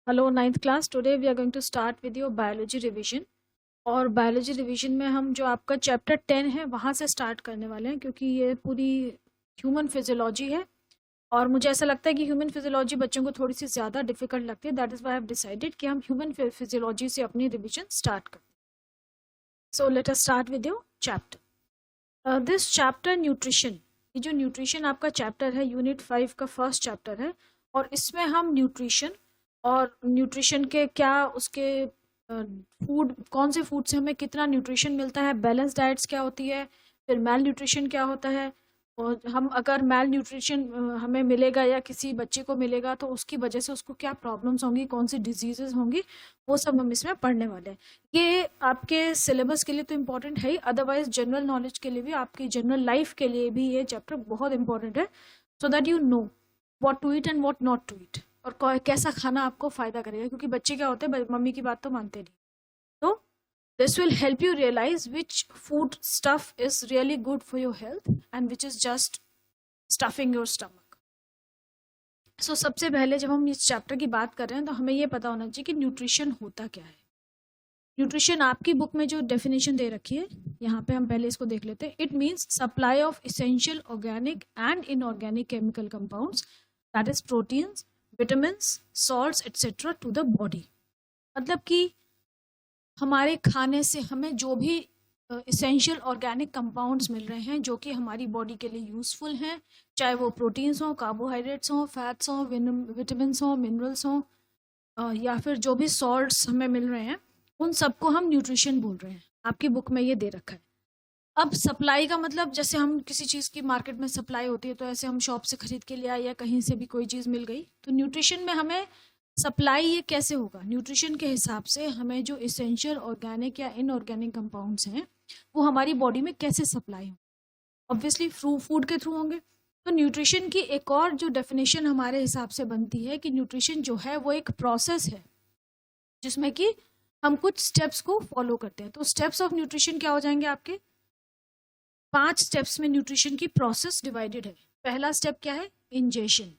Hello ninth class. Today we are going to start with your biology revision. और biology revision में हम जो आपका चैप्टर 10 है वहाँ से स्टार्ट करने वाले हैं, क्योंकि ये पूरी ह्यूमन फिजियोलॉजी है और मुझे ऐसा लगता है कि ह्यूमन फिजियोलॉजी बच्चों को थोड़ी सी ज़्यादा डिफिकल्ट लगती है। That is why I have decided कि हम ह्यूमन फिजियोलॉजी से अपनी रिवीजन स्टार्ट करते हैं। So let us start with your chapter. This chapter nutrition, ये जो न्यूट्रिशन आपका चैप्टर है यूनिट 5 का फर्स्ट चैप्टर है और इसमें हम न्यूट्रिशन और न्यूट्रिशन के क्या उसके फूड, कौन से फूड से हमें कितना न्यूट्रिशन मिलता है, बैलेंस डाइट्स क्या होती है, फिर मेल न्यूट्रिशन क्या होता है, और हम अगर मेल न्यूट्रिशन हमें मिलेगा या किसी बच्चे को मिलेगा तो उसकी वजह से उसको क्या प्रॉब्लम्स होंगी, कौन सी डिजीजेज होंगी, वो सब हम इसमें पढ़ने वाले हैं। ये आपके सिलेबस के लिए तो इम्पोर्टेंट है ही, अदरवाइज जनरल नॉलेज के लिए भी, आपकी जनरल लाइफ के लिए भी ये चैप्टर बहुत इंपॉर्टेंट है, so that you know what to eat and what not to eat, और कैसा खाना आपको फायदा करेगा, क्योंकि बच्चे क्या होते हैं मम्मी की बात तो मानते नहीं। तो this will help you realise which food stuff is really good for your health and which is just stuffing your stomach. So सबसे पहले जब हम इस चैप्टर की बात कर रहे हैं तो हमें ये पता होना चाहिए कि न्यूट्रिशन होता क्या है। न्यूट्रिशन आपकी बुक में जो डेफिनेशन दे रखी है, यहाँ पे हम पहले इसको देख लेते हैं। It means supply of essential organic and inorganic chemical compounds, that is proteins, vitamins, salts etcetera to the body. मतलब कि हमारे खाने से हमें जो भी इसेंशियल ऑर्गेनिक कंपाउंड्स मिल रहे हैं जो कि हमारी बॉडी के लिए यूज़फुल हैं, चाहे वो प्रोटीन्स हों, कार्बोहाइड्रेट्स हों, फैट्स हों, विटामिन्स हों, मिनरल्स हों, या फिर जो भी सॉल्ट्स हमें मिल रहे हैं, उन सबको हम न्यूट्रिशन बोल रहे हैं। आपकी बुक में ये दे रखा है। अब सप्लाई का मतलब, जैसे हम किसी चीज़ की मार्केट में सप्लाई होती है तो ऐसे हम शॉप से खरीद के ले आए या कहीं से भी कोई चीज़ मिल गई, तो न्यूट्रिशन में हमें सप्लाई ये कैसे होगा, न्यूट्रिशन के हिसाब से हमें जो इसेंशियल ऑर्गेनिक या इनऑर्गेनिक कंपाउंड्स हैं वो हमारी बॉडी में कैसे सप्लाई हों। ऑब्वियसली फूड के थ्रू होंगे। तो न्यूट्रिशन की एक और जो डेफिनेशन हमारे हिसाब से बनती है कि न्यूट्रिशन जो है वो एक प्रोसेस है जिसमें कि हम कुछ स्टेप्स को फॉलो करते हैं। तो स्टेप्स ऑफ न्यूट्रिशन क्या हो जाएंगे आपके? 5 स्टेप्स में न्यूट्रिशन की प्रोसेस डिवाइडेड है। पहला स्टेप क्या है? इंजेशन।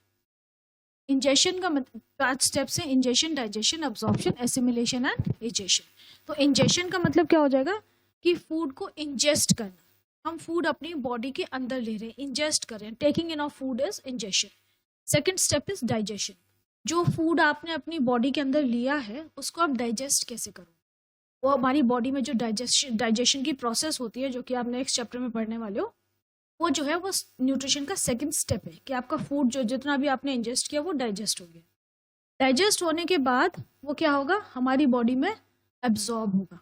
इंजेशन का मतलब 5 स्टेप्स है: ingestion, digestion, absorption, assimilation and egestion. तो इंजेशन का मतलब क्या हो जाएगा कि फूड को इंजेस्ट करना, हम फूड अपनी बॉडी के अंदर ले रहे हैं, इंजेस्ट कर रहे हैं। Taking in of food is ingestion. Second step is digestion. जो फूड आपने अपनी बॉडी के अंदर लिया है उसको आप डाइजेस्ट कैसे करो, वो हमारी बॉडी में जो डाइजेशन की प्रोसेस होती है जो कि आप नेक्स्ट चैप्टर में पढ़ने वाले हो, वो जो है वो न्यूट्रिशन का सेकंड स्टेप है कि आपका फूड जो जितना भी आपने इंजेस्ट किया वो डाइजेस्ट हो गया। डाइजेस्ट होने के बाद वो क्या होगा, हमारी बॉडी में एब्जॉर्ब होगा।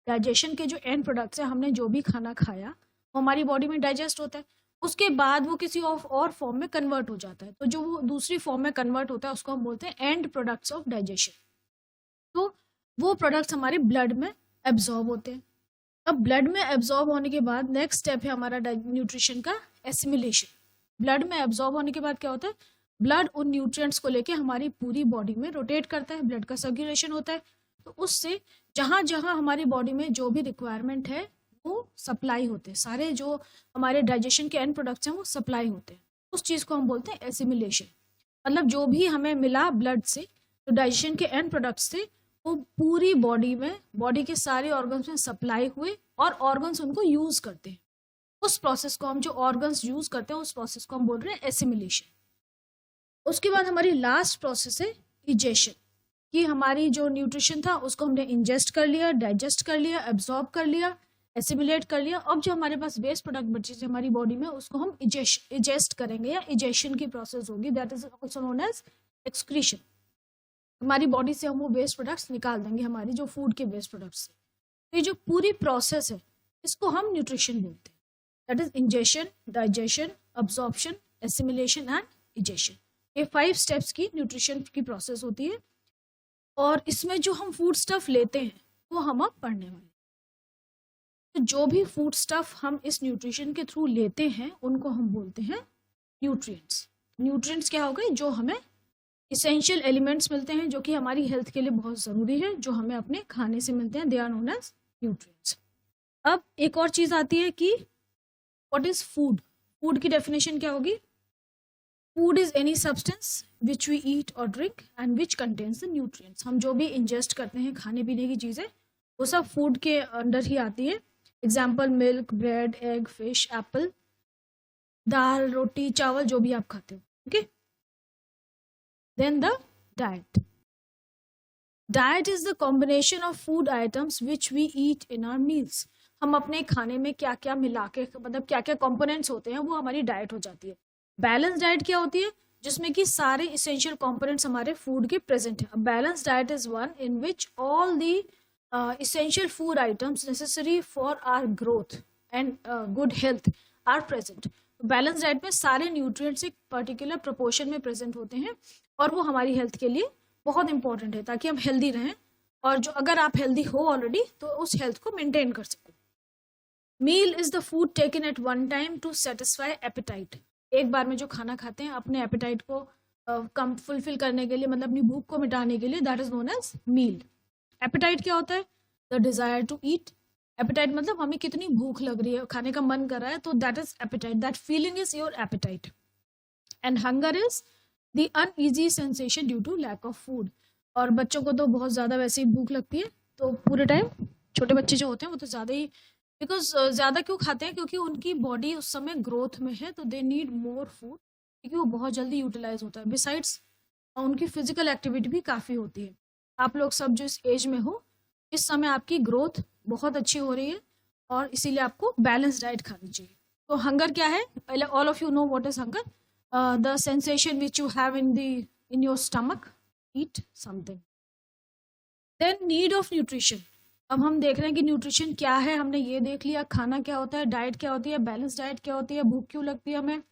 डाइजेशन के जो एंड प्रोडक्ट्स है, हमने जो भी खाना खाया वो हमारी बॉडी में डाइजेस्ट होता है, उसके बाद वो किसी और फॉर्म में कन्वर्ट हो जाता है। तो जो वो दूसरी फॉर्म में कन्वर्ट होता है उसको हम बोलते हैं एंड प्रोडक्ट्स ऑफ डाइजेशन। तो वो प्रोडक्ट्स हमारे ब्लड में एब्जॉर्ब होते हैं। अब ब्लड में एब्जॉर्ब होने के बाद नेक्स्ट स्टेप है हमारा न्यूट्रिशन का एसिमिलेशन। ब्लड में एब्जॉर्ब होने के बाद क्या होता है, ब्लड उन न्यूट्रिएंट्स को लेके हमारी पूरी बॉडी में रोटेट करता है, ब्लड का सर्कुलेशन होता है। तो उससे जहाँ जहाँ हमारी बॉडी में जो भी रिक्वायरमेंट है वो सप्लाई होते हैं, सारे जो हमारे डाइजेशन के एंड प्रोडक्ट्स हैं वो सप्लाई होते हैं। उस चीज़ को हम बोलते हैं एसिमिलेशन। मतलब जो भी हमें मिला ब्लड से, तो डाइजेशन के एंड प्रोडक्ट्स से वो पूरी बॉडी में, बॉडी के सारे ऑर्गन्स में सप्लाई हुए और ऑर्गन्स उनको यूज करते हैं। उस प्रोसेस को हम, जो ऑर्गन्स यूज करते हैं उस प्रोसेस को हम बोल रहे हैं एसिमिलेशन। उसके बाद हमारी लास्ट प्रोसेस है इजेशन, कि हमारी जो न्यूट्रिशन था उसको हमने इंजेस्ट कर लिया, डाइजेस्ट कर लिया, एब्जॉर्ब कर लिया, एसिमिलेट कर लिया। अब जो हमारे पास वेस्ट प्रोडक्ट बचे थे हमारी बॉडी में उसको हम इजेस्ट करेंगे या इजेशन की प्रोसेस होगी, that is also known as excretion. हमारी बॉडी से हम वो वेस्ट प्रोडक्ट्स निकाल देंगे, हमारी जो फूड के वेस्ट प्रोडक्ट्स से। तो ये जो पूरी प्रोसेस है इसको हम न्यूट्रिशन बोलते हैं, that is ingestion, digestion, absorption, assimilation and egestion. ये 5 स्टेप्स की न्यूट्रिशन की प्रोसेस होती है और इसमें जो हम फूड स्टफ लेते हैं वो हम अब पढ़ने वाले हैं। तो जो भी फूड स्टफ हम इस न्यूट्रिशन के थ्रू लेते हैं उनको हम बोलते हैं न्यूट्रिएंट्स। न्यूट्रिएंट्स क्या हो गए, जो हमें इसेंशियल एलिमेंट्स मिलते हैं जो कि हमारी हेल्थ के लिए बहुत ज़रूरी है, जो हमें अपने खाने से मिलते हैं, they are known as nutrients. अब एक और चीज़ आती है कि व्हाट इज़ फूड। फूड की डेफिनेशन क्या होगी? Food is any substance which we eat और drink and which contains the nutrients. हम जो भी इंजेस्ट करते हैं खाने पीने की चीज़ें वो सब फूड के अंडर ही आती है। Example milk, bread, egg, fish, apple, दाल, रोटी, चावल, जो भी आप खाते हो। Okay, then the diet. Diet is the combination of food items which we eat in our meals. हम अपने खाने में क्या क्या मिला के, मतलब क्या क्या कंपोनेंट्स होते हैं, वो हमारी डाइट हो जाती है। बैलेंस डाइट क्या होती है? जिसमें कि सारे इसेंशियल कंपोनेंट्स हमारे फूड के प्रेजेंट है। Balance diet is one in which all the essential food items necessary for our growth and good health are present। Balance diet में सारे न्यूट्रिएंट्स एक पर्टिकुलर प्रोपोर्शन में प्रेजेंट होते हैं और वो हमारी हेल्थ के लिए बहुत इंपॉर्टेंट है ताकि हम हेल्दी रहें, और जो अगर आप हेल्दी हो ऑलरेडी तो उस हेल्थ को मेंटेन कर सको। Meal is the food taken at one time to satisfy appetite. एक बार में जो खाना खाते हैं अपने एपेटाइट को कम फुलफिल करने के लिए, मतलब अपनी भूख को मिटाने के लिए, that is known as meal. Appetite क्या होता है? The desire to eat. Appetite मतलब हमें कितनी भूख लग रही है, खाने का मन कर रहा है, तो that is appetite, that feeling is your appetite. And hunger is the uneasy sensation due to lack of food. और बच्चों को तो बहुत ज़्यादा वैसे ही भूख लगती है, तो पूरे टाइम छोटे बच्चे जो होते हैं वो तो ज़्यादा ही, बिकॉज ज़्यादा क्यों खाते हैं? क्योंकि उनकी बॉडी उस समय ग्रोथ में है, तो दे नीड मोर फूड, क्योंकि वो बहुत जल्दी यूटिलाइज होता है। बिसाइड्स उनकी फिजिकल एक्टिविटी भी काफ़ी होती है। आप लोग सब जो इस एज में हो, इस समय आपकी ग्रोथ बहुत अच्छी हो रही है और इसीलिए आपको बैलेंस डाइट खानी चाहिए। तो हंगर क्या है? All of you know what is hunger, the sensation which you have in your stomach, eat something. Then need of nutrition. अब हम देख रहे हैं कि न्यूट्रिशन क्या है, हमने ये देख लिया, खाना क्या होता है, डाइट क्या होती है, बैलेंस डाइट क्या होती है, भूख क्यों लगती है हमें,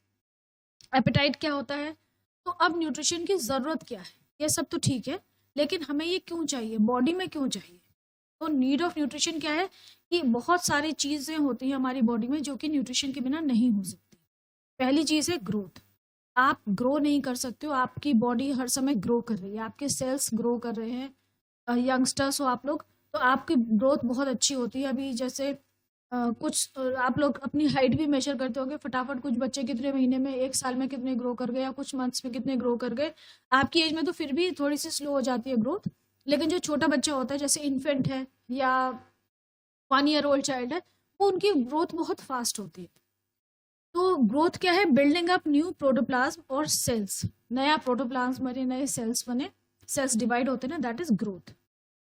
एपेटाइट क्या होता है। तो अब न्यूट्रिशन की ज़रूरत क्या है, ये सब तो ठीक है, लेकिन हमें ये क्यों चाहिए, बॉडी में क्यों चाहिए? तो नीड ऑफ न्यूट्रिशन क्या है कि बहुत सारी चीज़ें होती हैं हमारी बॉडी में जो कि न्यूट्रिशन के बिना नहीं हो सकती। पहली चीज़ है ग्रोथ। आप ग्रो नहीं कर सकते हो, आपकी बॉडी हर समय ग्रो कर रही है, आपके सेल्स ग्रो कर रहे हैं। यंगस्टर्स हो आप लोग, तो आपकी ग्रोथ बहुत अच्छी होती है। अभी जैसे आप लोग अपनी हाइट भी मेजर करते होंगे फटाफट, कुछ बच्चे कितने महीने में, एक साल में कितने ग्रो कर गए, या कुछ मंथ्स में कितने ग्रो कर गए। आपकी एज में तो फिर भी थोड़ी सी स्लो हो जाती है ग्रोथ, लेकिन जो छोटा बच्चा होता है, जैसे इन्फेंट है या 1 ईयर ओल्ड चाइल्ड है, वो उनकी ग्रोथ बहुत फास्ट होती है। तो ग्रोथ क्या है? बिल्डिंग अप न्यू प्रोटोप्लाज्म और सेल्स। नया प्रोटोप्लाज्म बने, नए सेल्स बने, सेल्स डिवाइड होते हैं ना, दैट इज ग्रोथ।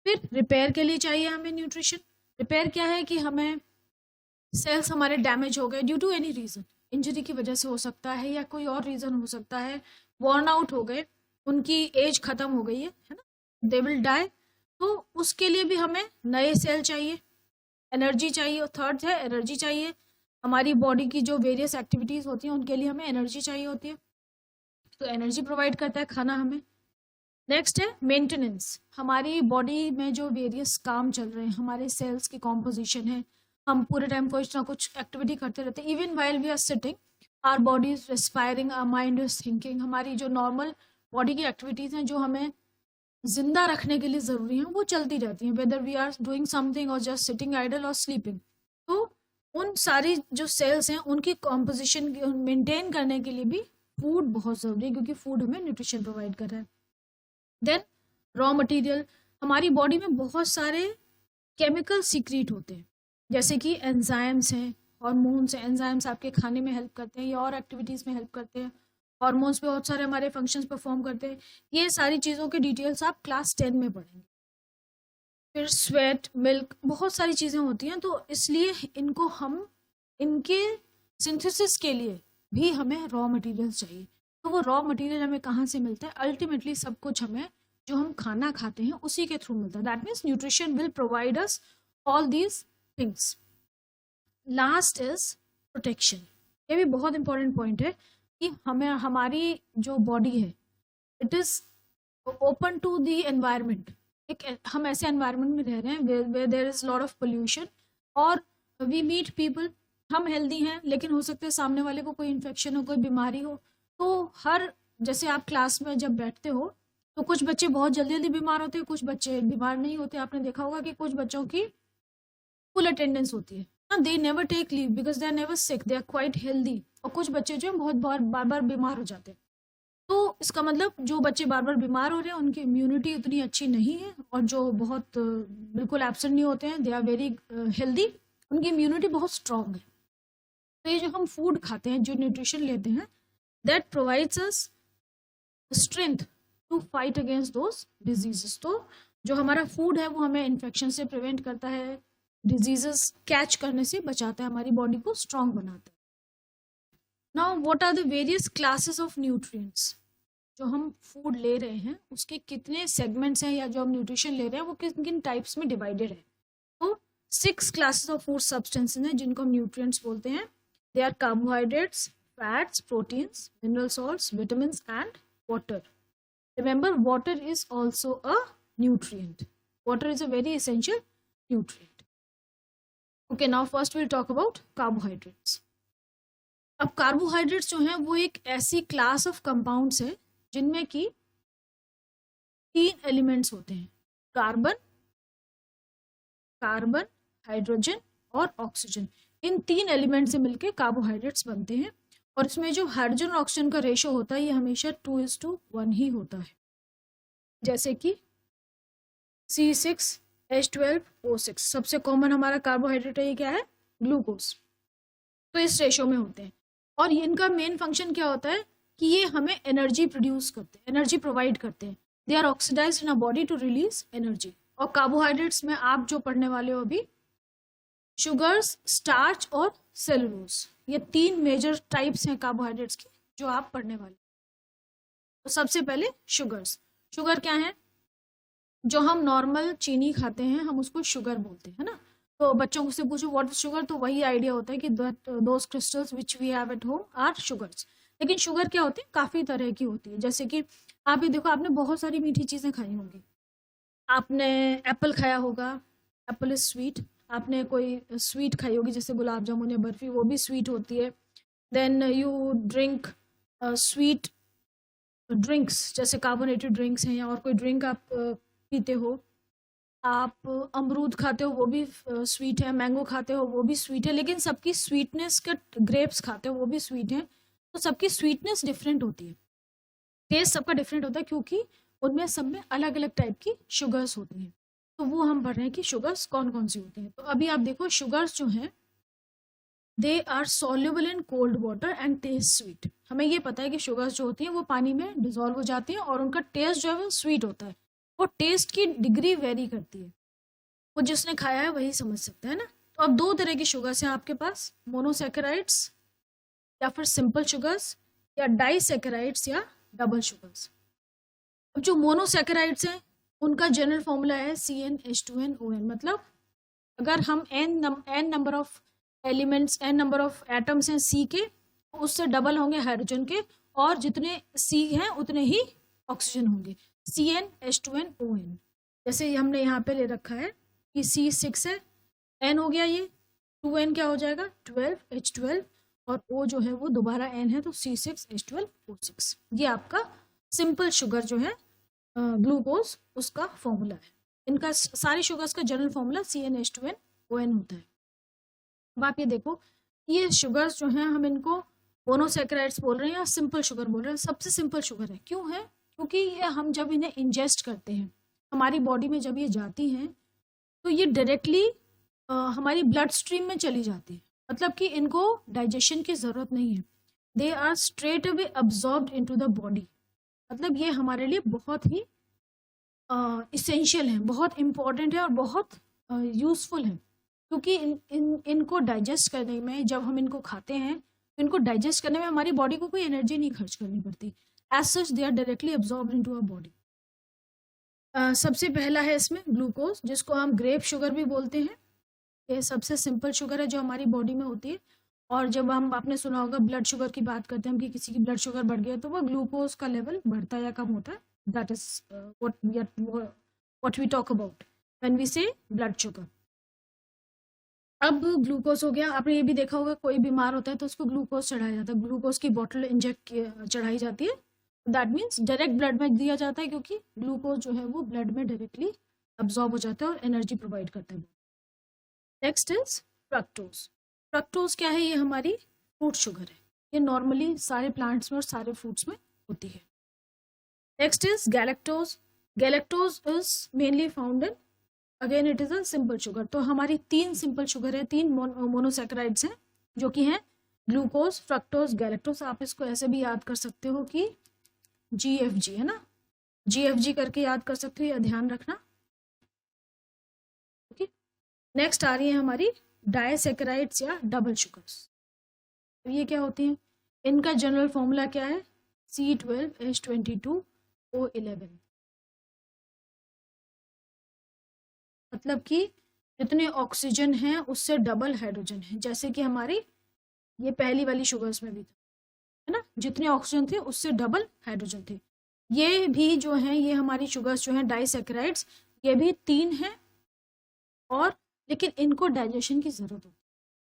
फिर रिपेयर के लिए चाहिए हमें न्यूट्रिशन। रिपेयर क्या है कि हमें सेल्स हमारे डैमेज हो गए due to any reason, injury की वजह से हो सकता है या कोई और रीजन हो सकता है, वॉर्न आउट हो गए, उनकी एज खत्म हो गई है ना, दे विल डाई, तो उसके लिए भी हमें नए सेल चाहिए, एनर्जी चाहिए। और थर्ड है एनर्जी चाहिए। हमारी बॉडी की जो वेरियस एक्टिविटीज़ होती हैं उनके लिए हमें एनर्जी चाहिए होती है, तो एनर्जी प्रोवाइड करता है खाना हमें। नेक्स्ट है मेंटेनेंस। हमारी बॉडी में जो वेरियस काम चल रहे हैं, हमारे सेल्स की कॉम्पोजिशन है, हम पूरे टाइम कुछ ना कुछ एक्टिविटी करते रहते हैं। Even while we are sitting, our body is respiring, our mind is thinking. हमारी जो नॉर्मल बॉडी की एक्टिविटीज़ हैं जो हमें जिंदा रखने के लिए ज़रूरी हैं, वो चलती रहती हैं, whether we are doing something और जस्ट सिटिंग आइडल और स्लीपिंग। तो उन सारी जो सेल्स हैं उनकी कॉम्पोजिशन मेंटेन करने के लिए भी फूड बहुत ज़रूरी है, क्योंकि फूड हमें न्यूट्रिशन प्रोवाइड कर रहा है। Then raw material. हमारी बॉडी में बहुत सारे केमिकल सीक्रेट होते हैं, जैसे कि एंजाइम्स हैं, हार्मोन्स हैं। एंजाइम्स आपके खाने में हेल्प करते हैं या और एक्टिविटीज़ में हेल्प करते हैं। हार्मोन्स पे बहुत सारे हमारे फंक्शंस परफॉर्म करते हैं। ये सारी चीज़ों के डिटेल्स आप क्लास 10 में पढ़ेंगे। फिर स्वेट, मिल्क, बहुत सारी चीज़ें होती हैं, तो इसलिए इनके सिंथेसिस के लिए भी हमें रॉ मटेरियल्स चाहिए। तो वो रॉ मटेरियल हमें कहाँ से मिलता है? अल्टीमेटली सब कुछ हमें जो हम खाना खाते हैं उसी के थ्रू मिलता है। That means nutrition will provide us all these things. Last is protection. ये भी बहुत इंपॉर्टेंट पॉइंट है कि हमें, हमारी जो बॉडी है, it is open to the environment. हम ऐसे एनवायरनमेंट में रह रहे हैं where there is lot of pollution, और वी मीट पीपल। हम हेल्दी हैं, लेकिन हो सकता है सामने वाले को कोई इन्फेक्शन हो, कोई बीमारी हो। तो जैसे आप क्लास में जब बैठते हो तो कुछ बच्चे बहुत जल्दी जल्दी बीमार होते हैं, कुछ बच्चे बीमार नहीं होते। आपने देखा होगा कि कुछ बच्चों की फुल अटेंडेंस होती है, they never take leave because they are never sick, they are quite healthy. और कुछ बच्चे जो हैं बहुत बार बार बीमार हो जाते हैं। तो इसका मतलब जो बच्चे बार बार बीमार हो रहे हैं उनकी इम्यूनिटी उतनी अच्छी नहीं है, और जो बहुत बिल्कुल एब्सेंट नहीं होते हैं, दे आर वेरी हेल्दी, उनकी इम्यूनिटी बहुत स्ट्रांग है। तो ये जो हम फूड खाते हैं, जो न्यूट्रिशन लेते हैं, that provides us strength to fight against those diseases. तो जो हमारा फूड है वो हमें इन्फेक्शन से प्रिवेंट करता है, डिजीजेस कैच करने से बचाता है, हमारी बॉडी को स्ट्रांग बनाता है। Now what are the various classes of nutrients? जो हम फूड ले रहे हैं उसके कितने सेगमेंट्स हैं, या जो हम न्यूट्रिशन ले रहे हैं वो किन किन टाइप्स में डिवाइडेड है? तो 6 क्लासेस ऑफ फूड सब्सटेंसेस हैं जिनको हम न्यूट्रिएंट्स बोलते हैं। They are carbohydrates, fats, proteins, mineral salts, vitamins and water. Remember, water is also a nutrient. Water is a very essential nutrient. Okay, now first we'll talk about carbohydrates. अब carbohydrates जो हैं वो एक ऐसी class of compounds है जिनमें कि 3 elements होते हैं, कार्बन, कार्बन, हाइड्रोजन और ऑक्सीजन। इन 3 एलिमेंट से मिलकर कार्बोहाइड्रेट्स बनते हैं, और इसमें जो हाइड्रोजन और ऑक्सीजन का रेशो होता है ये हमेशा 2:1 ही होता है। जैसे कि C6H12O6 सबसे कॉमन हमारा कार्बोहाइड्रेट है, ये क्या है? ग्लूकोज। तो इस रेशो में होते हैं, और इनका मेन फंक्शन क्या होता है कि ये हमें एनर्जी प्रोड्यूस करते हैं, एनर्जी प्रोवाइड करते हैं। They are oxidized in a body to release energy. और कार्बोहाइड्रेट्स में आप जो पढ़ने वाले हो अभी, शुगर्स, स्टार्च और सेलुलोज, ये 3 मेजर टाइप्स हैं कार्बोहाइड्रेट्स की जो आप पढ़ने वाले। तो सबसे पहले शुगर्स। शुगर क्या है? जो हम नॉर्मल चीनी खाते हैं हम उसको शुगर बोलते हैं ना। तो बच्चों से पूछो व्हाट इज शुगर, तो वही आइडिया होता है कि those crystals which we have at home are sugars. लेकिन शुगर क्या होती है? काफ़ी तरह की होती है। जैसे कि आप ये देखो, आपने बहुत सारी मीठी चीज़ें खाई होंगी। आपने एप्पल खाया होगा, एप्पल इज स्वीट। आपने कोई स्वीट खाई होगी जैसे गुलाब जामुन या बर्फ़ी, वो भी स्वीट होती है। Then you drink sweet drinks, जैसे कार्बोनेटेड ड्रिंक्स हैं, या और कोई ड्रिंक आप पीते हो। आप अमरूद खाते हो, वो भी स्वीट है। मैंगो खाते हो, वो भी स्वीट है। लेकिन सबकी स्वीटनेस का, ग्रेप्स खाते हो वो भी स्वीट है। तो सबकी स्वीटनेस डिफरेंट होती है, टेस्ट सबका डिफरेंट होता है, क्योंकि उनमें सब में अलग अलग टाइप की शुगर्स होती हैं। तो वो हम पढ़ रहे हैं कि शुगर्स कौन कौन सी होती हैं। तो अभी आप देखो, शुगर्स जो हैं they are soluble in cold water and taste sweet. हमें ये पता है कि शुगर्स जो होती हैं वो पानी में डिजोल्व हो जाती हैं, और उनका टेस्ट जो है वो स्वीट होता है। वो टेस्ट की डिग्री वेरी करती है, वो जिसने खाया है वही समझ सकता है ना। तो अब 2 तरह की शुगर्स हैं आपके पास, मोनोसैकेराइड्स या फिर सिंपल शुगर्स, या डाइसैकेराइड्स या डबल शुगर्स। अब जो मोनोसैकेराइड्स हैं उनका जनरल फॉर्मूला है CnH2nOn। मतलब अगर हम n number of elements, n number of atoms हैं C के, तो उससे डबल होंगे हाइड्रोजन के, और जितने C हैं उतने ही ऑक्सीजन होंगे, CnH2nOn। जैसे हमने यहाँ पे ले रखा है कि C6 है, N हो गया, ये 2N क्या हो जाएगा? 12H12, और O जो है वो दोबारा N है, तो C6H12O6। ये आपका सिंपल शुगर जो है ग्लूकोज, उसका फॉर्मूला है। इनका सारी शुगर्स का जनरल फॉर्मूला CnH2nOn होता है। अब आप ये देखो, ये शुगर्स जो हैं हम इनको मोनोसैकेराइड्स बोल रहे हैं या सिंपल शुगर बोल रहे हैं। सबसे सिंपल शुगर है, क्यों है? क्योंकि ये हम जब इन्हें इंजेस्ट करते हैं, हमारी बॉडी में जब ये जाती हैं, तो ये डायरेक्टली हमारी ब्लड स्ट्रीम में चली जाती है। मतलब कि इनको डाइजेशन की ज़रूरत नहीं है, they are straight away absorbed into the body. मतलब ये हमारे लिए बहुत ही इसेंशियल है, बहुत इम्पॉर्टेंट है, और बहुत यूज़फुल है। क्योंकि इनको डाइजेस्ट करने में, जब हम इनको खाते हैं तो इनको डाइजेस्ट करने में हमारी बॉडी को कोई एनर्जी नहीं खर्च करनी पड़ती। As such they are directly absorbed into our body. सबसे पहला है इसमें ग्लूकोज, जिसको हम ग्रेप शुगर भी बोलते हैं। ये सबसे सिंपल शुगर है जो हमारी बॉडी में होती है। और जब हम, आपने सुना होगा ब्लड शुगर की बात करते हैं हम, कि किसी की ब्लड शुगर बढ़ गया तो वो ग्लूकोज का लेवल बढ़ता या कम होता है। That is what we talk about when we say blood sugar. अब ग्लूकोज हो गया। आपने ये भी देखा होगा, कोई बीमार होता है तो उसको ग्लूकोज चढ़ाया जाता है, ग्लूकोज की बोतल इंजेक्ट चढ़ाई जाती है। दैट मीन्स डायरेक्ट ब्लड में दिया जाता है, क्योंकि ग्लूकोज जो है वो ब्लड में डायरेक्टली अब्जॉर्ब हो जाता है और एनर्जी प्रोवाइड करता है। Next is fructose. फ्रक्टोज क्या है? ये हमारी फ्रूट शुगर है। ये नॉर्मली सारे प्लांट्स में और सारे फ्रूट्स में होती है। Next is galactose. Galactose is mainly found in, again it is a simple sugar. तो हमारी 3 सिंपल शुगर है, 3 मोनोसेक्राइड्स हैं जो कि हैं ग्लूकोज, फ्रक्टोज, गैलेक्टोज. आप इसको ऐसे भी याद कर सकते हो कि GFG है ना, GFG करके याद कर सकते हो, या ध्यान रखना. ओके. नेक्स्ट आ रही है हमारी डाइसेकेराइड्स या डबल शुगर्स. ये क्या होती हैं? इनका जनरल फॉर्मूला क्या है? C12H22O11. मतलब कि जितने ऑक्सीजन हैं उससे डबल हाइड्रोजन है, जैसे कि हमारी ये पहली वाली शुगर्स में भी था, है ना, जितने ऑक्सीजन थे उससे डबल हाइड्रोजन थे. ये भी जो हैं, ये हमारी शुगर्स जो हैं डाइसेकेराइड्स, ये भी 3 हैं, और लेकिन इनको डाइजेशन की जरूरत होती है.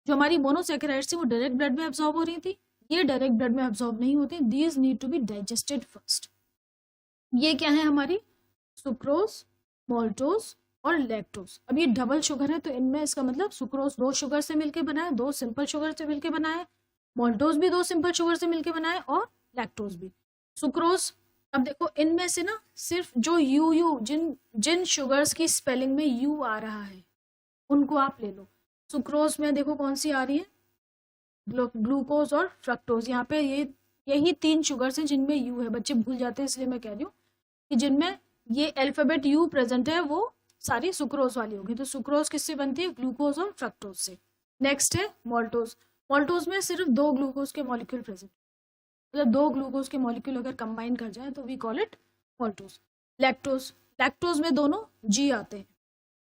जो हमारी मोनोसेकेराइड्स थी वो डायरेक्ट ब्लड में एब्जॉर्ब हो रही थी, ये डायरेक्ट ब्लड में एब्जॉर्ब नहीं होती. These need to be digested first. ये क्या है हमारी? सुक्रोज, मॉल्टोज और लैक्टोज. अब ये डबल शुगर है, तो इनमें इसका मतलब सुक्रोज 2 शुगर से मिलकर बना है, 2 सिंपल शुगर से मिलकर बना है, मॉल्टोज भी 2 सिंपल शुगर से मिलकर बना है, और लैक्टोज भी. सुक्रोज, अब देखो इनमें से ना सिर्फ जो यू जिन शुगर्स की स्पेलिंग में यू आ रहा है उनको आप ले लो. सुक्रोज में देखो कौन सी आ रही है? ग्लूकोज और फ्रक्टोज. यहाँ पे यही 3 शुगर्स हैं जिनमें यू है. बच्चे भूल जाते हैं, इसलिए मैं कह रही हूँ कि जिनमें ये अल्फाबेट यू प्रेजेंट है वो सारी सुक्रोज वाली होगी. तो सुक्रोज किससे बनती है? ग्लूकोज और फ्रक्टोज से. नेक्स्ट है मॉल्टोज. मॉल्टोज में सिर्फ 2 ग्लूकोज के मॉलिक्यूल प्रेजेंट, मतलब 2 ग्लूकोज के मॉलिक्यूल अगर कंबाइन कर जाए तो we call it maltose. Lactose, lactose में दोनों जी आते हैं,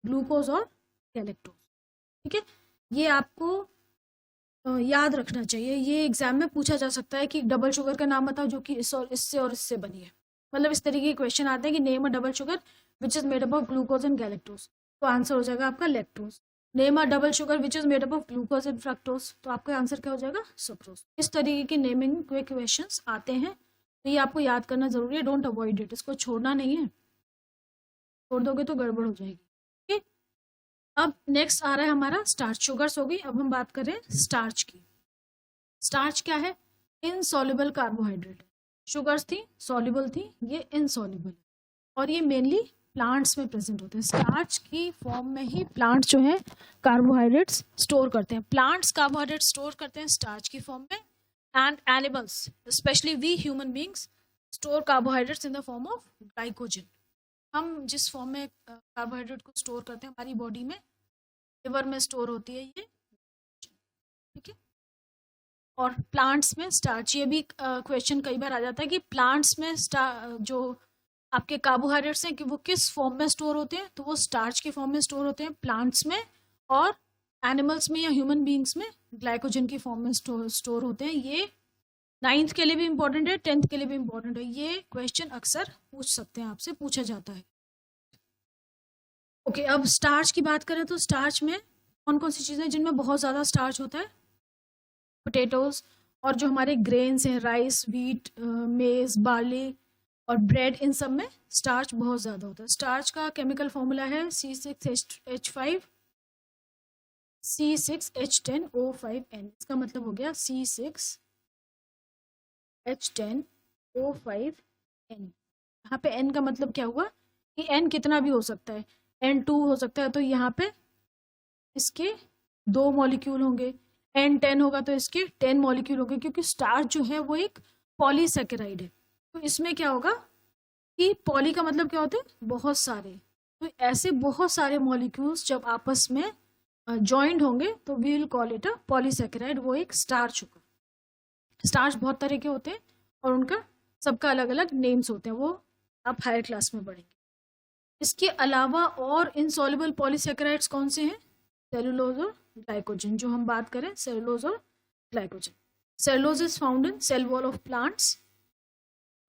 ग्लूकोज और गैलेक्टोज. ठीक है, ये आपको याद रखना चाहिए. ये एग्जाम में पूछा जा सकता है कि डबल शुगर का नाम बताओ जो कि इससे और इससे बनी है. मतलब इस तरीके के क्वेश्चन आते हैं कि name a double sugar which is made up of glucose and galactose. तो आंसर हो जाएगा आपका lactose. Name a double sugar which is made up of glucose and fructose, तो आपका आंसर क्या हो जाएगा? सुक्रोज. इस तरीके के नेमिंग के क्वेश्चंस आते हैं, तो ये आपको याद करना जरूरी है. डोंट अवॉइड इट, इसको छोड़ना नहीं है, छोड़ दोगे तो गड़बड़ हो जाएगी. ठीक. अब नेक्स्ट आ रहा है हमारा स्टार्च. शुगर्स हो गई, अब हम बात कर रहे हैं स्टार्च की. स्टार्च क्या है? Insoluble carbohydrate. शुगर्स थी सॉल्युबल थी, ये इनसॉल्युबल, और ये मेनली प्लांट्स में प्रेजेंट होते हैं. स्टार्च की फॉर्म में ही प्लांट्स जो है कार्बोहाइड्रेट्स स्टोर करते हैं. प्लांट्स कार्बोहाइड्रेट स्टोर करते हैं स्टार्च की फॉर्म में, and animals specially we human beings store carbohydrates in the form of glycogen. हम जिस फॉर्म में कार्बोहाइड्रेट को स्टोर करते हैं हमारी बॉडी में, लिवर में स्टोर होती है ये. ठीक है, और प्लांट्स में स्टार्च. ये भी क्वेश्चन कई बार आ जाता है कि प्लांट्स में जो आपके कार्बोहाइड्रेट्स हैं कि वो किस फॉर्म में स्टोर होते हैं, तो वो स्टार्च के फॉर्म में स्टोर होते हैं प्लांट्स में, और एनिमल्स में या ह्यूमन बींग्स में ग्लाइकोजन की फॉर्म में स्टोर होते हैं. ये 9th के लिए भी इंपॉर्टेंट है, 10th के लिए भी इंपॉर्टेंट है. ये क्वेश्चन अक्सर पूछ सकते हैं, आपसे पूछा जाता है. ओके, अब स्टार्च की बात करें तो स्टार्च में कौन कौन सी चीज़ें जिनमें बहुत ज़्यादा स्टार्च होता है? पोटैटोज, और जो हमारे ग्रेन्स हैं राइस, व्हीट, मेज, बार्ली और ब्रेड, इन सब में स्टार्च बहुत ज़्यादा होता है. स्टार्च का केमिकल फॉर्मूला है C6H5 C6H10O5N. इसका मतलब हो गया C6H10O5N. यहाँ पे N का मतलब क्या हुआ कि N कितना भी हो सकता है, N2 हो सकता है, तो यहाँ पे इसके 2 मॉलिक्यूल होंगे. N10 होगा तो इसके 10 मॉलिक्यूल होंगे, क्योंकि स्टार्च जो है वो एक पॉलीसेकेराइड है. तो इसमें क्या होगा कि पॉली का मतलब क्या होता है? बहुत सारे. तो ऐसे बहुत सारे मॉलिक्यूल्स जब आपस में जॉइंट होंगे तो we will call it a polysaccharide. वो एक स्टार्च होगा. स्टार्च बहुत तरह के होते हैं और उनका सबका अलग अलग नेम्स होते हैं, वो आप हायर क्लास में पढ़ेंगे. इसके अलावा और इनसॉल्युबल पॉलीसेकेराइड्स कौन से हैं? सेलुलोज और ग्लाइकोजन. जो हम बात करें सेलुलोज और glycogen. Cellulose is found in cell wall of plants,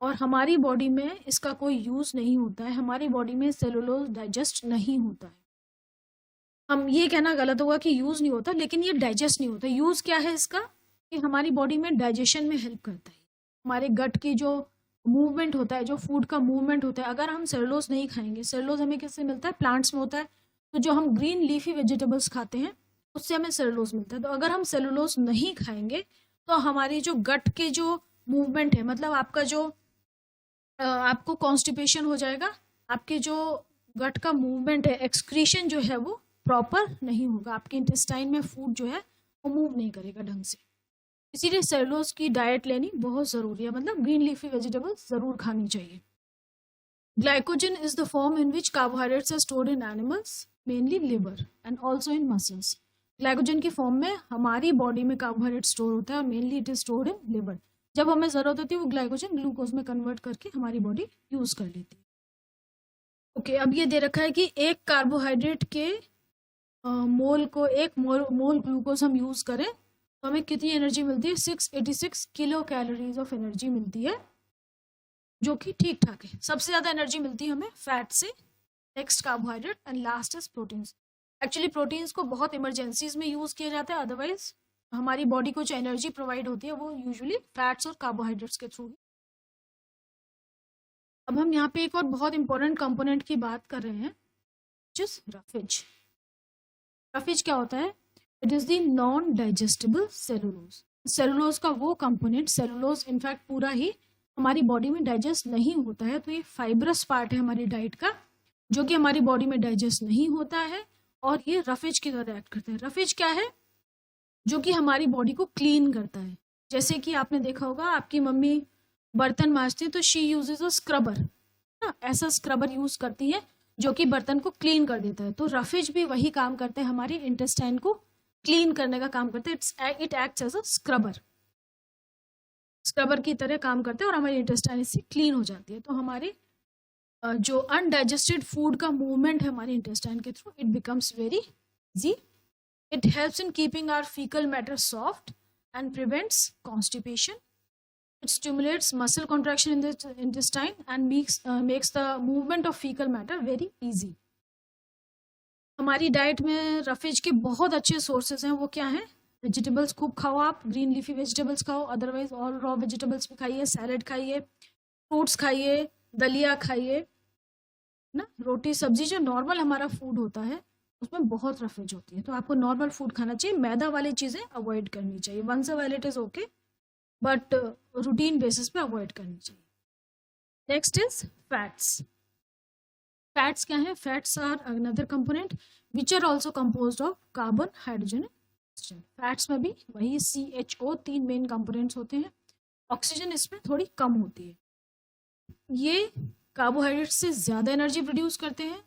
और हमारी बॉडी में इसका कोई यूज नहीं होता है. हमारी बॉडी में सेलुलोज डाइजेस्ट नहीं होता है. हम ये कहना गलत होगा कि यूज नहीं होता, लेकिन ये डाइजेस्ट नहीं होता. यूज क्या है इसका? कि हमारी बॉडी में डाइजेशन में हेल्प करता है. हमारे गट की जो मूवमेंट होता है, जो फूड का मूवमेंट होता है, अगर हम सेलुलोज नहीं खाएंगे, सेलुलोज हमें किससे मिलता है? प्लांट्स में होता है. तो जो हम ग्रीन लीफी वेजिटेबल्स खाते हैं उससे हमें सेलुलोज मिलता है. तो अगर हम सेलुलोज नहीं खाएंगे तो हमारी जो गट के जो मूवमेंट है, मतलब आपका जो आपको कॉन्स्टिपेशन हो जाएगा, आपके जो गट का मूवमेंट है, एक्सक्रीशन जो है वो प्रॉपर नहीं होगा, आपके इंटेस्टाइन में फूड जो है वो मूव नहीं करेगा ढंग से। इसीलिए सेलुलोज की डाइट लेनी बहुत ज़रूरी है, मतलब ग्रीन लीफी वेजिटेबल्स ज़रूर खानी चाहिए। Glycogen is the form in which carbohydrates are stored in animals, mainly liver and also in muscles. Glycogen की फॉर्म में हमारी बॉडी में कार्बोहाइड्रेट स्टोर होता है और mainly it is stored in liver. जब हमें ज़रूरत होती है वो ग्लाइकोजन ग्लूकोज में कन्वर्ट करके हमारी बॉडी यूज़ कर लेती है। ओके, अब ये दे रखा है कि एक कार्बोहाइड्रेट के मोल को, एक मोल ग्लूकोज हम यूज़ करें तो हमें कितनी एनर्जी मिलती है? 686 किलो कैलोरीज ऑफ एनर्जी मिलती है, जो कि ठीक ठाक है। सबसे ज़्यादा एनर्जी मिलती है हमें फैट से, next carbohydrate and last is proteins. Actually proteins को बहुत इमरजेंसीज में यूज़ किया जाता है, अदरवाइज हमारी बॉडी को जो एनर्जी प्रोवाइड होती है वो यूजुअली फैट्स और कार्बोहाइड्रेट्स के थ्रू। अब हम यहाँ पे एक और बहुत इंपॉर्टेंट कंपोनेंट की बात कर रहे हैं, जिस रफेज। रफेज क्या होता है? It is the non digestible cellulose. Cellulose का वो कंपोनेंट, सेलुलोज इनफैक्ट पूरा ही हमारी बॉडी में डाइजेस्ट नहीं होता है, तो ये फाइब्रस पार्ट है हमारी डाइट का, जो कि हमारी बॉडी में डाइजेस्ट नहीं होता है और ये रफेज की तरह एक्ट करता है। रफेज क्या है? जो कि हमारी बॉडी को क्लीन करता है। जैसे कि आपने देखा होगा आपकी मम्मी बर्तन मांजती है तो शी यूजेज अ स्क्रबर, ना, ऐसा स्क्रबर यूज करती है जो कि बर्तन को क्लीन कर देता है। तो रफेज भी वही काम करते हैं, हमारी इंटेस्टाइन को क्लीन करने का काम करते हैं। It acts as a scrubber, scrubber की तरह काम करते हैं और हमारी इंटेस्टाइन इससे क्लीन हो जाती है। तो हमारे जो अनडाइजेस्टेड फूड का मूवमेंट है हमारे इंटेस्टाइन के थ्रू, it becomes very easy. It helps in keeping our faecal matter soft and prevents constipation. It stimulates muscle contraction in the intestine and makes the movement of fecal matter very easy. हमारी diet में roughage के बहुत अच्छे sources हैं। वो क्या हैं? Vegetables खूब खाओ, आप ग्रीन लीफी वेजिटेबल्स खाओ, अदरवाइज ऑल रॉ वेजिटेबल्स भी खाइए, सैलड खाइए, फ्रूट्स खाइए, दलिया खाइए ना। रोटी सब्जी जो नॉर्मल हमारा फूड होता है उसमें बहुत रफेज होती है, तो आपको नॉर्मल फूड खाना चाहिए। मैदा वाली चीज़ें अवॉइड करनी चाहिए। Once a while it is okay, but routine basis पे अवॉइड करनी चाहिए। Next is fats. फैट्स क्या है? Fats are another component which are also composed of carbon, hydrogen, oxygen. Fats में भी वही CHO 3 मेन कंपोनेंट्स होते हैं। ऑक्सीजन इसमें थोड़ी कम होती है। ये कार्बोहाइड्रेट से ज़्यादा एनर्जी प्रोड्यूस करते हैं।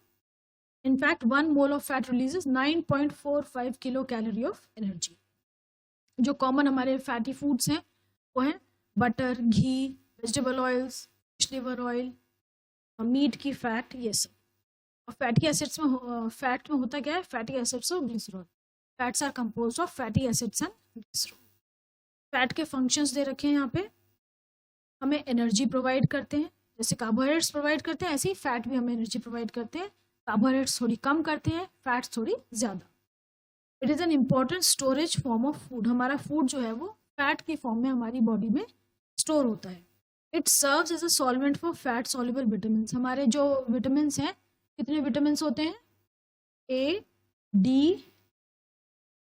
In fact 1 mole of fat releases 9.45 kilo calorie of energy. जो कॉमन हमारे फैटी फूड्स हैं वो हैं बटर, घी, vegetable oils, fish liver oil, meat की फैट, ये सब। और फैटी एसिड्स में फैट में होता क्या है? फैटी एसिड्स और ग्लिसरॉल। Fats are composed of fatty acids and glycerol. Fat के फंक्शंस दे रखे हैं यहाँ पे। हमें एनर्जी प्रोवाइड करते हैं, जैसे कार्बोहाइड्रेट्स प्रोवाइड करते हैं, ऐसे ही फैट भी हमें एनर्जी प्रोवाइड करते हैं। कार्बोहाइड्रेट्स थोड़ी कम करते हैं, फैट्स थोड़ी ज़्यादा। It is an important storage form of food. हमारा फूड जो है वो फैट की फॉर्म में हमारी बॉडी में स्टोर होता है। It serves as a solvent for fat soluble vitamin. हमारे जो विटामिन हैं, कितने विटामिन होते हैं? A, D,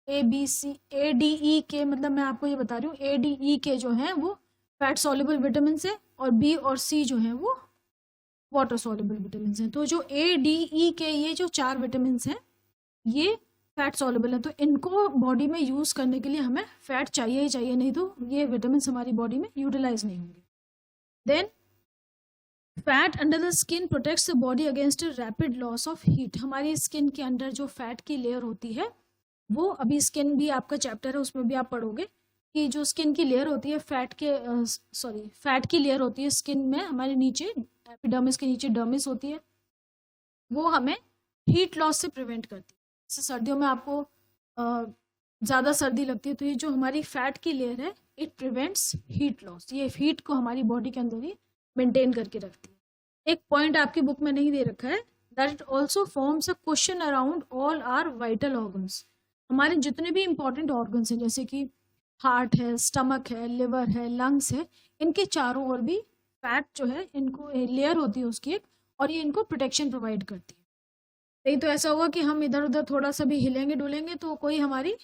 A, B, C, A, D, E, K, मतलब मैं आपको ये बता रही हूँ, A, D, E, K जो हैं वो फैट सॉल्युबल विटामिन है और B और C जो हैं वो वाटर सॉल्युबल विटामिन हैं। तो जो A, D, E, K ये जो 4 विटामिन हैं ये फैट सॉल्युबल है, तो इनको बॉडी में यूज़ करने के लिए हमें फैट चाहिए ही चाहिए, नहीं तो ये विटामिन हमारी बॉडी में यूटिलाइज नहीं होंगे। Then fat under the skin protects the body against rapid loss of heat. हमारी स्किन के अंदर जो फैट की लेयर होती है वो, अभी स्किन भी आपका चैप्टर है उसमें भी आप पढ़ोगे कि जो स्किन की लेयर होती है फैट की लेयर होती है स्किन में, हमारे नीचे एपिडर्मिस के नीचे डर्मिस होती है, वो हमें हीट लॉस से प्रिवेंट करती है। जैसे सर्दियों में आपको ज़्यादा सर्दी लगती है तो ये जो हमारी फैट की लेयर है इट प्रिवेंट्स हीट लॉस। ये हीट को हमारी बॉडी के अंदर ही मेंटेन करके रखती है। एक पॉइंट आपकी बुक में नहीं दे रखा है, that it also forms a question around all our vital organs. हमारे जितने भी इंपॉर्टेंट ऑर्गन्स हैं जैसे कि हार्ट है, स्टमक है, लिवर है, लंग्स है, इनके चारों ओर भी फैट जो है इनको लेयर होती है उसकी एक, और ये इनको प्रोटेक्शन प्रोवाइड करती है। नहीं तो ऐसा होगा कि हम इधर उधर थोड़ा सा भी हिलेंगे डुलेंगे तो कोई हमारी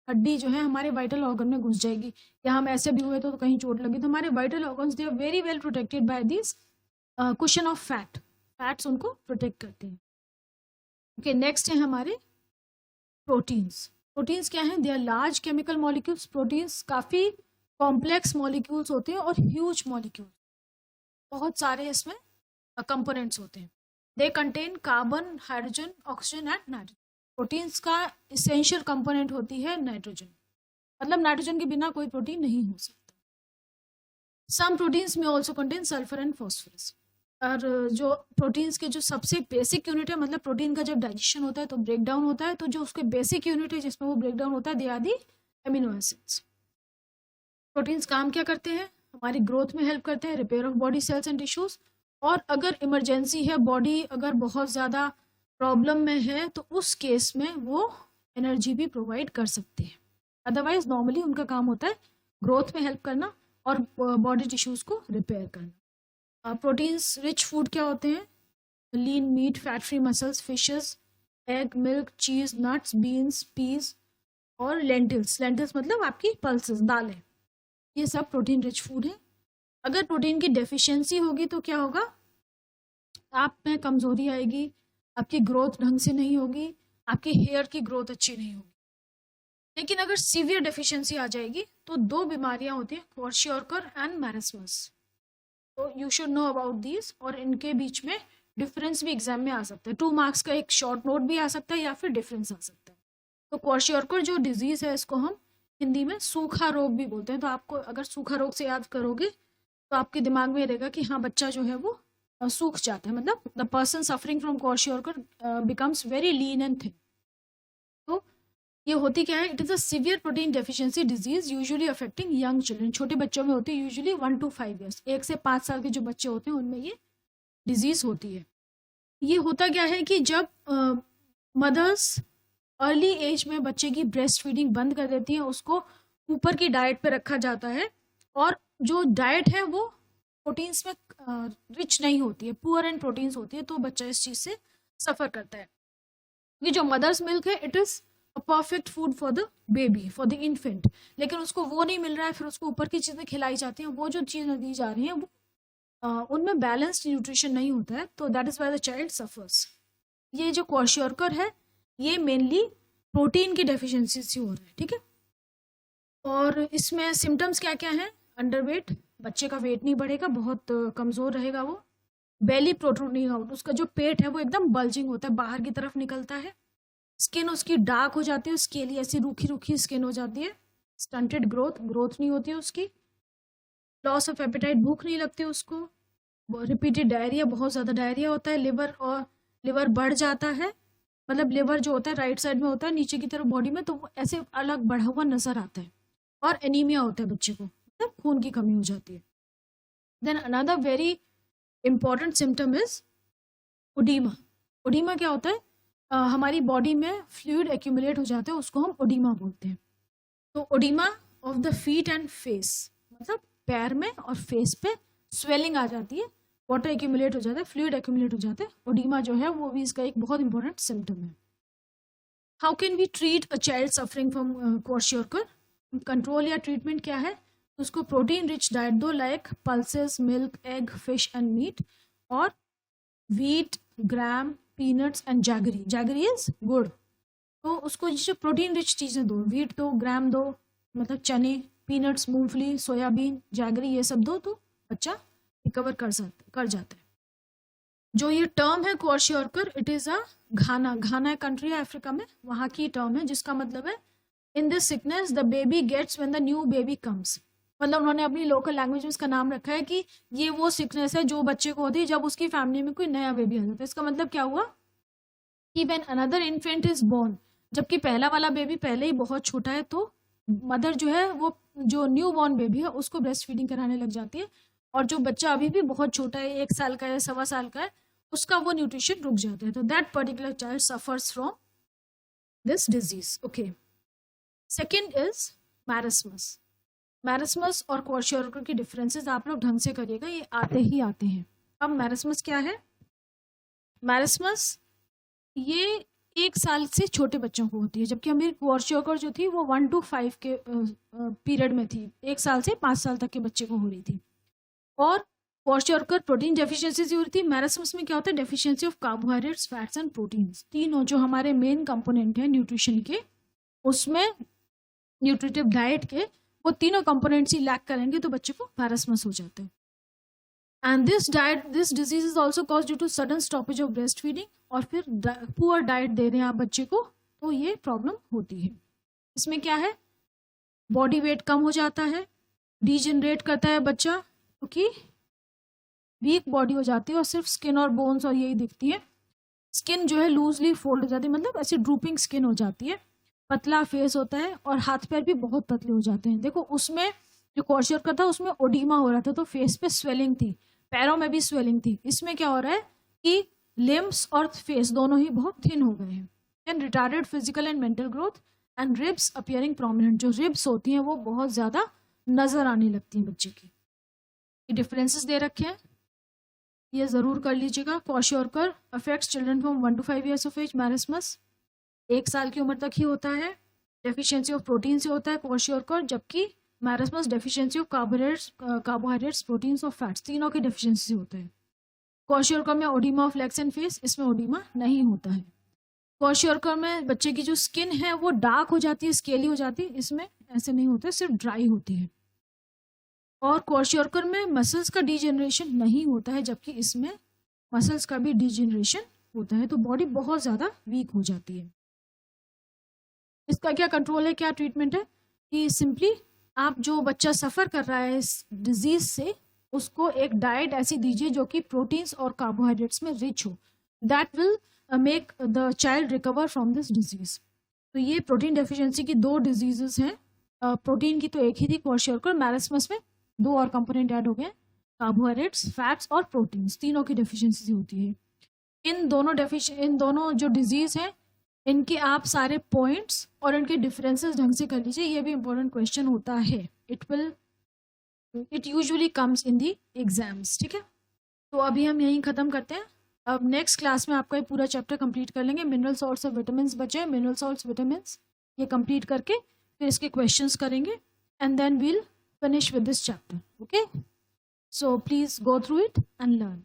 हड्डी जो है हमारे वाइटल ऑर्गन में घुस जाएगी, या हम ऐसे भी हुए तो कहीं चोट लगी। तो हमारे vital organs they are very well protected by this cushion of fat, fats उनको प्रोटेक्ट करते हैं। ओके, नेक्स्ट है हमारे प्रोटीन्स। प्रोटीन्स क्या हैं? They are large chemical molecules. Proteins काफ़ी कॉम्प्लेक्स मॉलिक्यूल्स होते हैं और ह्यूज मॉलिक्यूल, बहुत सारे इसमें कंपोनेंट्स होते हैं। They contain carbon, hydrogen, oxygen and nitrogen. Proteins का इसेंशियल कंपोनेंट होती है नाइट्रोजन, मतलब नाइट्रोजन के बिना कोई प्रोटीन नहीं हो सकता। सम प्रोटीन्स में also contain sulphur and phosphorus. और जो प्रोटीन्स के जो सबसे बेसिक यूनिट है, मतलब प्रोटीन का जब डाइजेशन होता है तो ब्रेक डाउन होता है, तो जो उसके बेसिक यूनिट है जिसमें वो ब्रेक डाउन होता है, they are the amino acids. Proteins काम क्या करते हैं? हमारी ग्रोथ में हेल्प करते हैं, repair of body cells and tissues, और अगर इमरजेंसी है, बॉडी अगर बहुत ज़्यादा प्रॉब्लम में है, तो उस केस में वो एनर्जी भी प्रोवाइड कर सकते हैं। अदरवाइज नॉर्मली उनका काम होता है ग्रोथ में हेल्प करना और बॉडी टिश्यूज को रिपेयर करना। प्रोटीन्स रिच फूड क्या होते हैं? Lean meat, fat free muscles, fishes, egg, milk, चीज, नट्स, बीन्स, पीस और लेंटिल्स। लेंटिल्स मतलब आपकी पल्सेस, दालें, ये सब प्रोटीन रिच फूड है। अगर प्रोटीन की डेफिशिएंसी होगी तो क्या होगा? आप में कमजोरी आएगी, आपकी ग्रोथ ढंग से नहीं होगी, आपके हेयर की ग्रोथ अच्छी नहीं होगी। लेकिन अगर सीवियर डेफिशिएंसी आ जाएगी तो दो बीमारियां होती हैं, क्वार्शियोरकर एंड मैरस्मस। तो you should know about these, और इनके बीच में डिफरेंस भी एग्जाम में आ सकता है। 2 मार्क्स का एक शॉर्ट नोट भी आ सकता है या फिर डिफरेंस आ सकता है। तो क्वार्शियोरकर जो डिजीज है, इसको हम हिंदी में सूखा रोग भी बोलते हैं। तो आपको अगर सूखा रोग से याद करोगे तो आपके दिमाग में रहेगा कि हाँ, बच्चा जो है वो सूख जाता है, मतलब the person suffering from kwashiorkor becomes very lean and thin. तो ये होती क्या है? It is a severe protein deficiency disease usually affecting young children. छोटे बच्चों में होती है, यूजुअली 1 to 5 ईयर्स, 1 से 5 साल के जो बच्चे होते हैं उनमें ये डिजीज होती है। ये होता क्या है कि जब मदर्स अर्ली एज में बच्चे की ब्रेस्ट फीडिंग बंद कर देती हैं, उसको ऊपर की डाइट पे रखा जाता है, और जो डाइट है वो प्रोटीन्स में रिच नहीं होती है, पुअर इन प्रोटीन्स होती है, तो बच्चा इस चीज़ से सफ़र करता है। ये जो मदर्स मिल्क है, it is a perfect food for the baby, for the infant, लेकिन उसको वो नहीं मिल रहा है, फिर उसको ऊपर की चीज़ें खिलाई जाती हैं, वो जो चीज़ें दी जा रही हैं वो उनमें बैलेंस्ड न्यूट्रिशन नहीं होता है, तो that is why the child suffers. ये जो क्वार्शियोरकर है, ये मेनली प्रोटीन की डेफिशिएंसी से हो रहा है, ठीक है। और इसमें सिम्टम्स क्या क्या हैं? अंडरवेट, बच्चे का वेट नहीं बढ़ेगा, बहुत कमज़ोर रहेगा वो। बेली प्रोट्रूडिंग आउट, उसका जो पेट है वो एकदम बल्जिंग होता है, बाहर की तरफ निकलता है। स्किन उसकी डार्क हो जाती है, स्केली, ऐसी रूखी रूखी स्किन हो जाती है। स्टंटेड ग्रोथ, ग्रोथ नहीं होती है उसकी। लॉस ऑफ एपेटाइट, भूख नहीं लगती उसको। रिपीटेड डायरिया, बहुत ज़्यादा डायरिया होता है। लिवर बढ़ जाता है, मतलब लिवर जो होता है राइट साइड में होता है, नीचे की तरफ बॉडी में, तो वो ऐसे अलग बढ़ा हुआ नजर आता है। और एनीमिया होता है बच्चे को, मतलब खून की कमी हो जाती है। Then another very important symptom is oedema. Oedema क्या होता है? हमारी बॉडी में फ्लूइड एक्यूमुलेट हो जाता है, उसको हम ओडीमा बोलते हैं। तो ओडीमा of the feet and face, मतलब पैर में और फेस पे स्वेलिंग आ जाती है, वाटर एक्यूमुलेट हो जाता है, फ्लूइड एक्यूमुलेट हो जाता है। ओडीमा जो है वो भी इसका एक बहुत इंपॉर्टेंट सिम्टम है। How can we treat a child suffering from kwashiorkor? Control या ट्रीटमेंट क्या है? उसको प्रोटीन रिच डाइट दो, like pulses, milk, egg, fish and meat, और wheat, gram, peanuts and jaggery. Jaggery is gur. तो उसको जो प्रोटीन रिच चीज़ें दो, व्हीट दो, ग्राम दो, मतलब चने, पीनट्स, मूंगफली, सोयाबीन, जैगरी, ये सब दो, तो बच्चा रिकवर कर जाता है। जो ये टर्म है kwashiorkor, it is a Ghana country है अफ्रीका में, वहाँ की टर्म है, जिसका मतलब है in this sickness the baby gets when the new baby comes. मतलब उन्होंने अपनी लोकल लैंग्वेज में इसका नाम रखा है कि ये वो सिकनेस है जो बच्चे को होती है जब उसकी फैमिली में कोई नया बेबी आ जाता है। इसका मतलब क्या हुआ कि when another infant is born, जबकि पहला वाला बेबी पहले ही बहुत छोटा है, तो मदर जो है वो जो न्यू बॉर्न बेबी है उसको ब्रेस्ट फीडिंग कराने लग जाती है, और जो बच्चा अभी भी बहुत छोटा है, 1 साल का है, 1.25 साल का है, उसका वो न्यूट्रिशन रुक जाता है। तो that particular child suffers from this disease. Okay, second is marasmus. Marasmus और क्वार्शियोरकर की डिफरेंसेस आप लोग ढंग से करिएगा, ये आते ही आते हैं। अब मैरस्मस क्या है? मैरस्मस ये 1 साल से छोटे बच्चों को होती है, जबकि हमारी क्वार्शियोरकर जो थी वो 1 to 5 के पीरियड में थी, 1 साल से 5 साल तक के बच्चे को हो रही थी। और क्वाशियोरकर प्रोटीन डेफिशिएंसी से होती है। मैरास्मस में क्या होता है? Deficiency of carbohydrates, fats and proteins. तीनों जो हमारे मेन कंपोनेंट हैं न्यूट्रिशन के, उसमें न्यूट्रिटिव डाइट के वो तीनों कंपोनेंट्स ही लैक करेंगे तो बच्चे को मैरास्मस हो जाता है। And this disease is also cause due to sudden stoppage of breast feeding, और फिर पुअर डाइट दे रहे हैं आप बच्चे को तो ये प्रॉब्लम होती है। इसमें क्या है? बॉडी वेट कम हो जाता है, डीजनरेट करता है बच्चा क्योंकि वीक बॉडी हो जाती है और सिर्फ स्किन और बोन्स और यही दिखती है। स्किन जो है लूजली फोल्ड हो जाती है, मतलब ऐसी ड्रूपिंग स्किन हो जाती है, पतला फेस होता है और हाथ पैर भी बहुत पतले हो जाते हैं। देखो उसमें जो क्वाशियोरकर था उसमें ओडीमा हो रहा था तो फेस पे स्वेलिंग थी, पैरों में भी स्वेलिंग थी। इसमें क्या हो रहा है कि लिम्स और फेस दोनों ही बहुत थिन हो गए हैं। And retarded physical and mental growth and ribs appearing prominent, जो रिब्स होती हैं वो बहुत ज़्यादा नज़र आने लगती हैं बच्चे की। ये डिफरेंसेस दे रखे हैं, ये ज़रूर कर लीजिएगा। Kwashiorkor affects children from 1 to 5 years of age. Marasmus 1 साल की उम्र तक ही होता है। डेफिशिएंसी ऑफ प्रोटीन से होता है क्वाशियोरकर, जबकि marasmus deficiency of carbohydrates, proteins और फैट्स, तीनों की डेफिशिएंसी से होता है। क्वाशियोरकर में ओडीमा ऑफ लेग्स एंड फेस, इसमें ओडीमा नहीं होता है। क्वाशियोरकर में बच्चे की जो स्किन है वो डार्क हो जाती है, स्केली हो जाती है, इसमें ऐसे नहीं होता है, सिर्फ ड्राई होती है। और क्वाशियोरकर में मसल्स का डीजेनरेशन नहीं होता है, जबकि इसमें मसल्स का भी डीजेनरेशन होता है, तो बॉडी बहुत ज़्यादा वीक हो जाती है। इसका क्या कंट्रोल है, क्या ट्रीटमेंट है कि सिंपली आप जो बच्चा सफ़र कर रहा है इस डिजीज़ से, उसको एक डाइट ऐसी दीजिए जो कि प्रोटीन्स और कार्बोहाइड्रेट्स में रिच हो। That will make the child recover from this disease. तो ये प्रोटीन डेफिशिएंसी की 2 डिजीज़ हैं। प्रोटीन की तो एक ही थी क्वाशियोरकर, मैरास्मस में 2 और कंपोनेंट ऐड हो गए, कार्बोहाइड्रेट्स, फैट्स और प्रोटीन्स, तीनों की डेफिशिएंसी होती है। इन दोनों जो डिजीज़ हैं इनके आप सारे पॉइंट्स और इनके डिफरेंसेस ढंग से कर लीजिए, ये भी इंपॉर्टेंट क्वेश्चन होता है। It usually comes in the exams. ठीक है, तो अभी हम यहीं ख़त्म करते हैं। अब नेक्स्ट क्लास में आपका ये पूरा चैप्टर कंप्लीट कर लेंगे। मिनरल सॉल्ट्स और विटामिन्स बचे, मिनरल सॉल्ट्स, विटामिन्स, ये कंप्लीट करके फिर इसके क्वेश्चंस करेंगे and then we'll finish with this chapter. Okay, so please go through it and learn.